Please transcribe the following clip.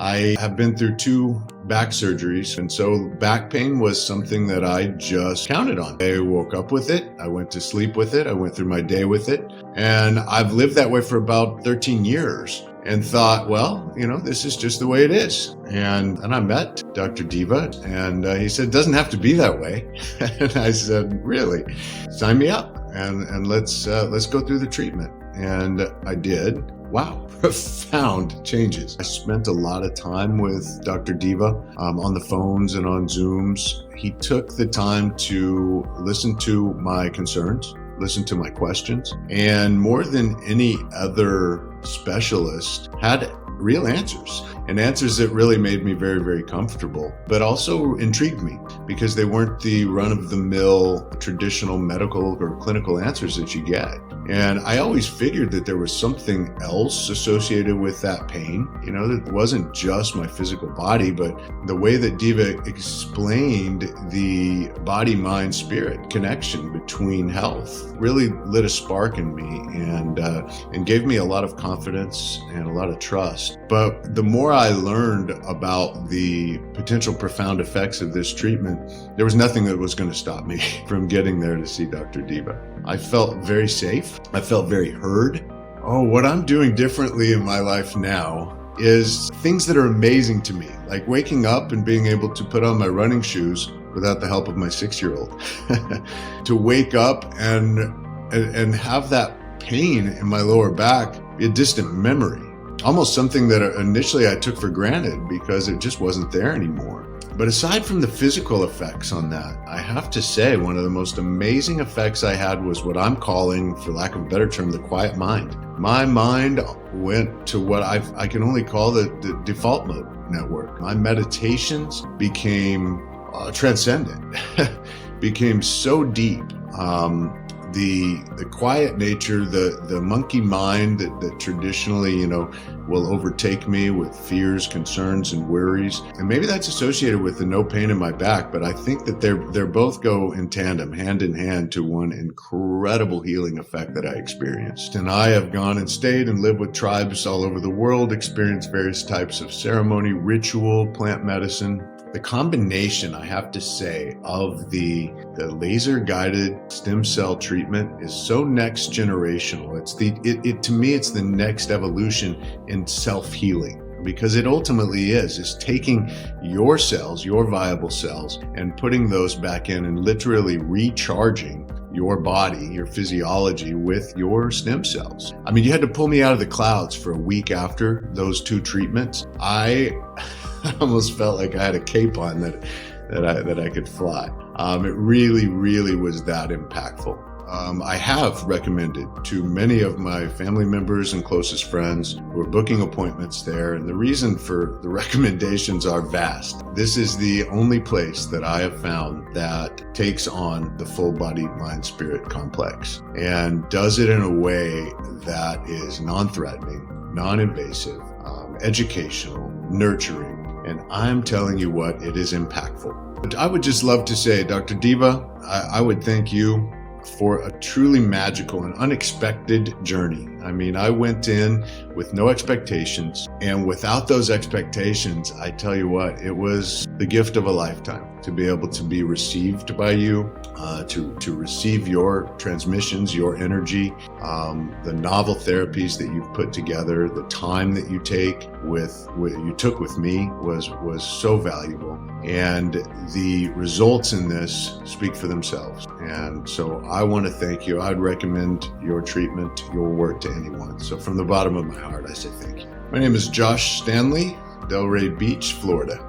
I have been through 2 back surgeries, and so back pain was something that I just counted on. I woke up with it, I went to sleep with it, I went through my day with it, and I've lived that way for about 13 years and thought, well, this is just the way it is. And I met Dr. Diva, and he said, it doesn't have to be that way. And I said, really? Sign me up, and let's go through the treatment. And I did. Wow, profound changes. I spent a lot of time with Dr. Diva on the phones and on Zooms. He took the time to listen to my concerns, listen to my questions, and more than any other specialist, had real answers, and answers that really made me very, very comfortable, but also intrigued me because they weren't the run-of-the-mill traditional medical or clinical answers that you get. And I always figured that there was something else associated with that pain. It wasn't just my physical body, but the way that Diva explained the body-mind-spirit connection between health really lit a spark in me and gave me a lot of confidence and a lot of trust. But the more I learned about the potential profound effects of this treatment, there was nothing that was going to stop me from getting there to see Dr. Diva. I felt very safe. I felt very heard. What I'm doing differently in my life now is things that are amazing to me, like waking up and being able to put on my running shoes without the help of my 6-year-old. To wake up and have that pain in my lower back be a distant memory. Almost something that initially I took for granted because it just wasn't there anymore. But aside from the physical effects on that, I have to say one of the most amazing effects I had was what I'm calling, for lack of a better term, the quiet mind. My mind went to what I can only call the default mode network. My meditations became transcendent, became so deep. The quiet nature, the monkey mind that traditionally, will overtake me with fears, concerns, and worries. And maybe that's associated with the no pain in my back, but I think that they're both go in tandem, hand in hand, to one incredible healing effect that I experienced. And I have gone and stayed and lived with tribes all over the world, experienced various types of ceremony, ritual, plant medicine. The combination, I have to say, of the laser-guided stem cell treatment is so next generational. To me, it's the next evolution in self-healing, because it ultimately is taking your cells, your viable cells, and putting those back in and literally recharging your body, your physiology with your stem cells. I mean, you had to pull me out of the clouds for a week after those 2 treatments. I almost felt like I had a cape on that I could fly. It really, really was that impactful. I have recommended to many of my family members and closest friends who are booking appointments there, and the reason for the recommendations are vast. This is the only place that I have found that takes on the full body, mind, spirit complex and does it in a way that is non-threatening, non-invasive, educational, nurturing, and I'm telling you what, it is impactful. But I would just love to say, Dr. Diva, I would thank you for a truly magical and unexpected journey. I mean, I went in with no expectations, and without those expectations, I tell you what, it was the gift of a lifetime to be able to be received by you, to receive your transmissions, your energy, the novel therapies that you've put together, the time that you took with me was so valuable. And the results in this speak for themselves. And so I want to thank you. I'd recommend your treatment, your work to anyone. So from the bottom of my heart, I say thank you. My name is Josh Stanley, Delray Beach, Florida.